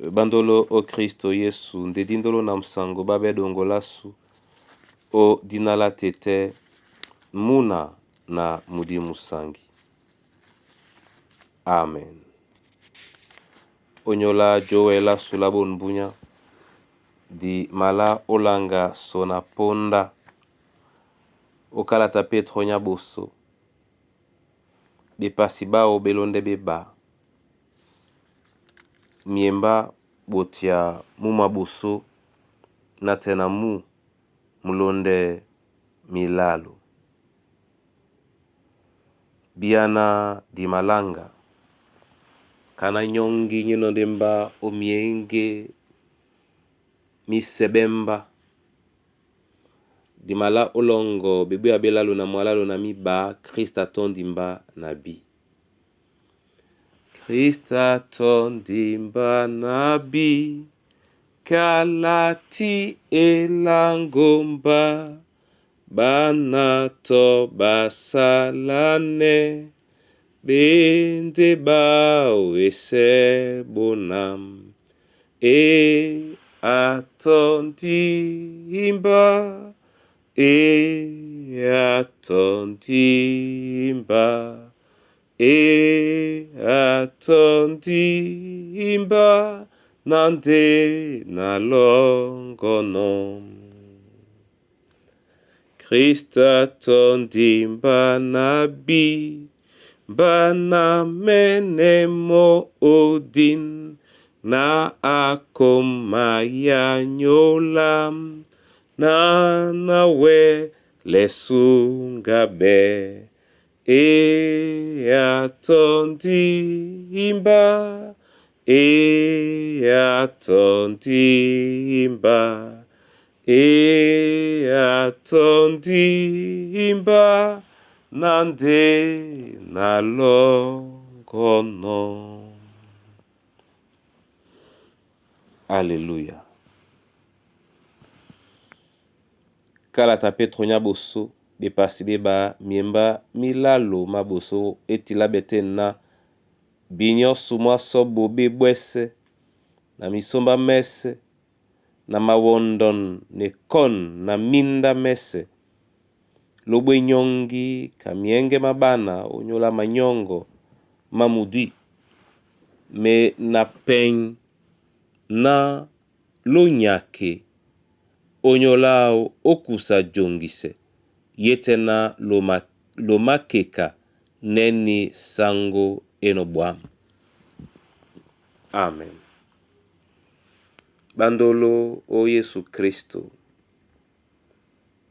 bandolo o Kristo Yesu ndedindolo na msango babedongo lasu o dinala tete muna na mudi musangi. Amen. Onyola joela sulabon bunya di mala olanga sona ponda okalata Petro nyaboso bepasiba o belonde beba miemba botia muma boso na tena mu mulonde milalo biana di malanga kana nyongi nyino demba o mienge misebemba di mala olongo bebu ya belalo na mwalalo na miba Krista tondimba nabi. Krista tondimba nabi kalati elangomba bana to basalane bende bao ese bonam e atondimba atondimba nande nalongono. Krista tondimba nabi bana menemo odin na akomaya nyolam na nawe lesungabe atondimba atondimba nande nalongono. Alléluia. Kalata Petro nyaboso bepasi beba miemba milalo maboso etila betena binyo sumwa sobo bebwese na misomba mese na mawondon ne kon na minda mese lobwe nyongi kamienge mabana onyola manyongo mamudi me na peng na lonyake onyolao okusa jongise yetena lomakeka neni sango enobwam. Amen. Bandolo o Yesu Kristo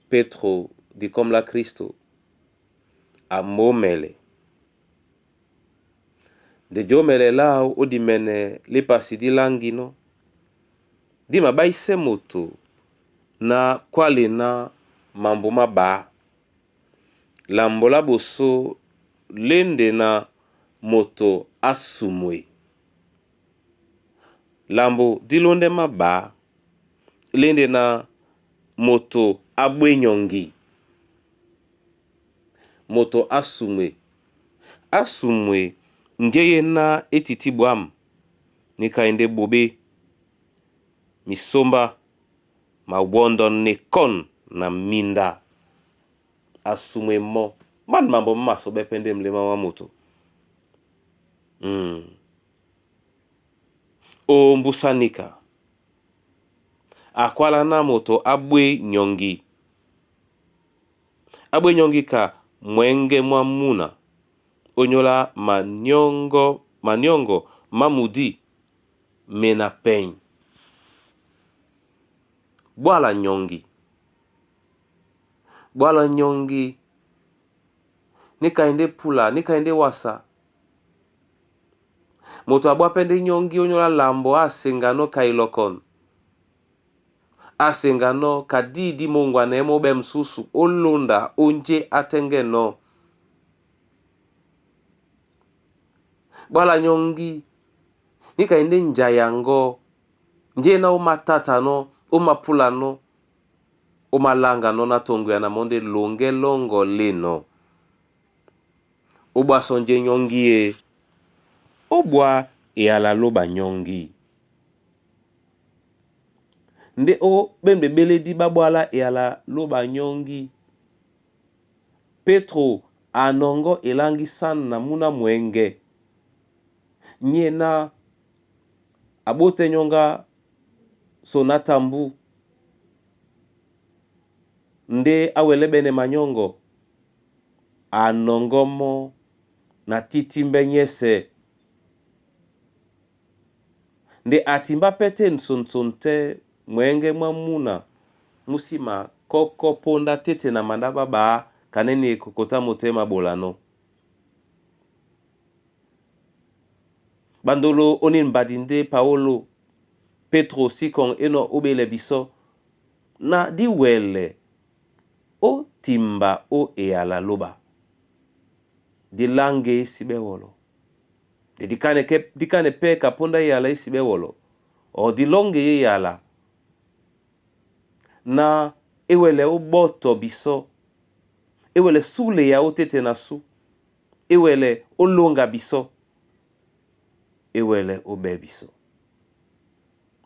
Petro di comme la Kristo a momele de jomele lao o di mene le pasidi langino di mabaise moto na kwale na mambo maba lambola boso lende na moto asumwe lambo dilonde maba lende na moto abwenyongi moto asumwe ngeye na etitibwam nikaende bobe misomba mawondo nekon na minda asumwe mo man mambo maso bepende mlema wa moto o mbusanika akwala na moto abwe nyongi ka mwenge mwamuna onyola manyongo mamudi mena peny bwala nyongi nikaende pula nikaende wasa moto abwa pende nyongi onyola lambo asengano kailokon asengano kadidi mongwa nemo bemsusu olonda onje atengeno bwala nyongi nikaende njayango njena umatata no umapula no umalanga no natongo ya namonde longe longo leno obwa sonje nyongi obwa e ala loba nyongi nde o bembe beledi babwala e ala loba nyongi. Petro anongo elangi sana na muna mwenge. Nye na abote nyonga sonatambu. Nde awele bene manyongo. Anongomo na titimbe nyese. Nde atimba pete nsonte mwenge mwamuna. Musima koko ponda tete na mandaba ba kaneni kokota motema bolano. Bandolo onin badinde Paolo Petro sikon eno obele biso na di wele o timba o e ala loba di lange sibe wolo de dikane pe kaponda yala sibe wolo o di longe yala na ewele o boto biso ewele sule ya o tete na su ewele o longa biso ewele o be biso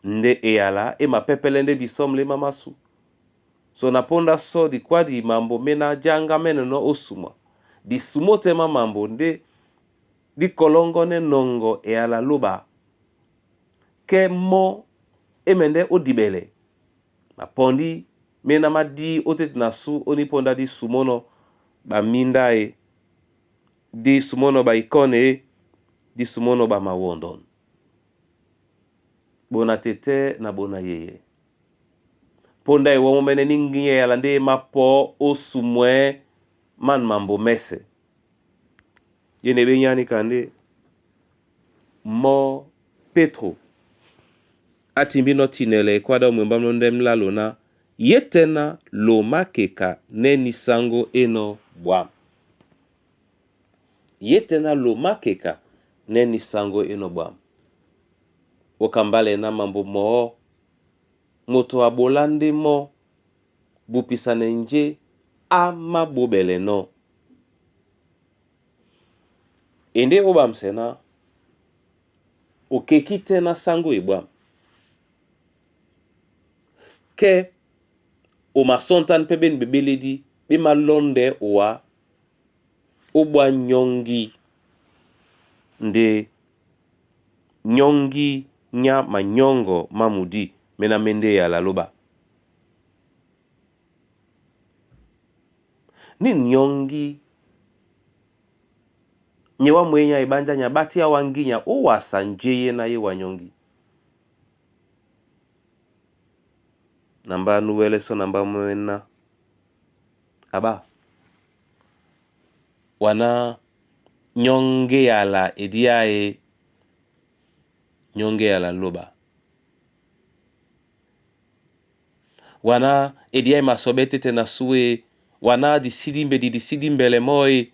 nde eyala ema pepelende bisom le mamasu so na ponda so di kwa di mambo mena janga mene no osuma di sumote ma mambo nde di kolongo ne nongo eyala luba ke mo emende odibele na pondi mena madi otete na su oni ponda di sumono ba mindae di sumono ba ikone di sumono ba mawondon bona tete na bona yeye ponda e womo mene ningi yala nde mapo osumwe man mambo mese yene benyani kande mo Petro atimbi no tinele kwada mwemba ndem lalona yetena lo makeka neni sango eno bwam yetena lo makeka neni sango eno bwam okambale na mambo mo moto abolande mo bupisane nje ama bobele no ende obam sena okekite na sango ibwam ke o masontan peben bebeledi bima londe owa obwa nyongi nde nyongi nya manyongo mamudi mena mende ya la loba ni nyongi nyewa mwenya ibanja nya bati ya wanginya owa sanjeye na ye wanyongi namba nuwele so namba mwena aba wana nyonge yala ediae nyonge yala loba wana ediae masobete tena suwe wana disidimbe le moi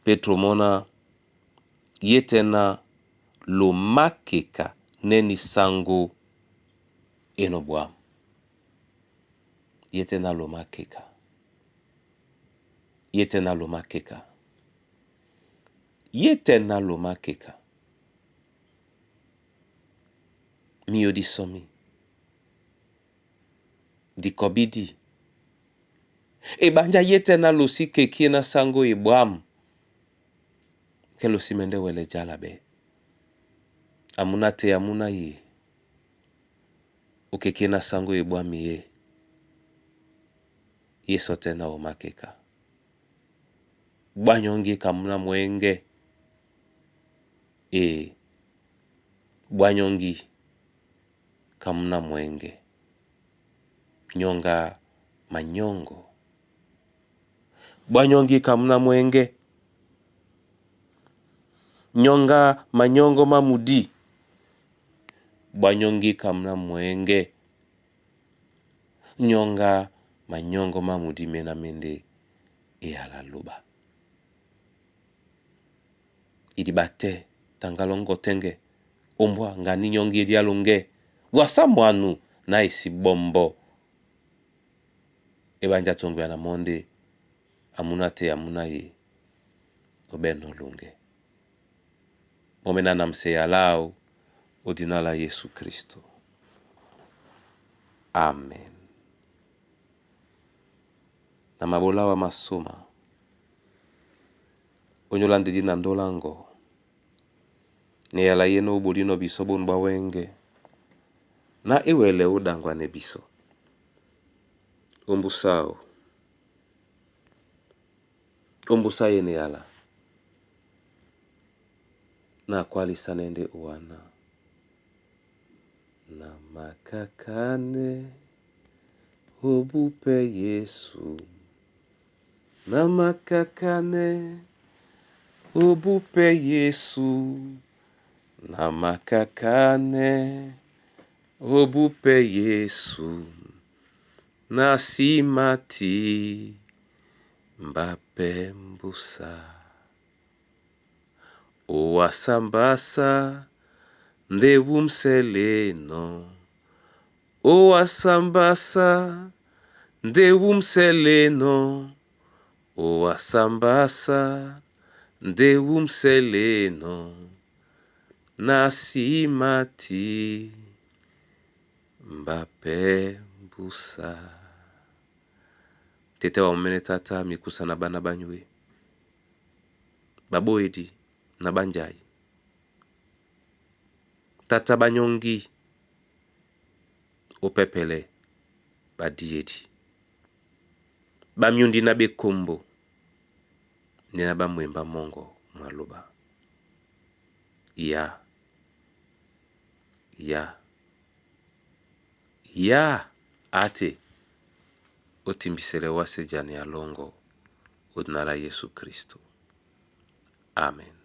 Petro mona yetena lo makeka neni sango eno bwam yetena lo makeka yetena lo makeka yetena lo makeka miyo di somi di kobidi e banja yetena lo si keki na sango e bwam ke lo si mende wele jalabe amuna te amuna ye o keki na sango e bwam ye yesote na o makeka bwanyongi kamuna mwenge bwanyongi kamuna mwenge nyonga manyongo bwanyongi kamuna mwenge nyonga manyongo mamudi bwanyongi kamuna mwenge nyonga manyongo mamudi mena mende ala luba idibate tangalongo tenge ombwa ngani nyongi dialunge wasa mwanu na isi bombo ebanja tongo ya na monde amuna te amuna ye obeno lunge momena namse alao Jina la Yesu Kristo. Amen. Na mabola wa masoma onyolande dina ndolango ne yala yeno bulino biso bonba wenge na iwele udangwa ne biso ombusa yene yala na kwali sanende uwana na makakane obupe Yesu na makakane obupe Yesu na makakane obupe Yesu na simati mbape mbusa owasambasa ndewumseleno owasambasa ndewumseleno owasambasa ndewumseleno na simati mbape mbusa. Tete wa mmene tata mikusa na bana banywe baboedi na banjai tata banyongi opepele badiedi bamyundi na bekombo nina bamwemba mongo mwaloba ya ate otimbisele wase jani alongo udnala Yesu Kristo. Amen.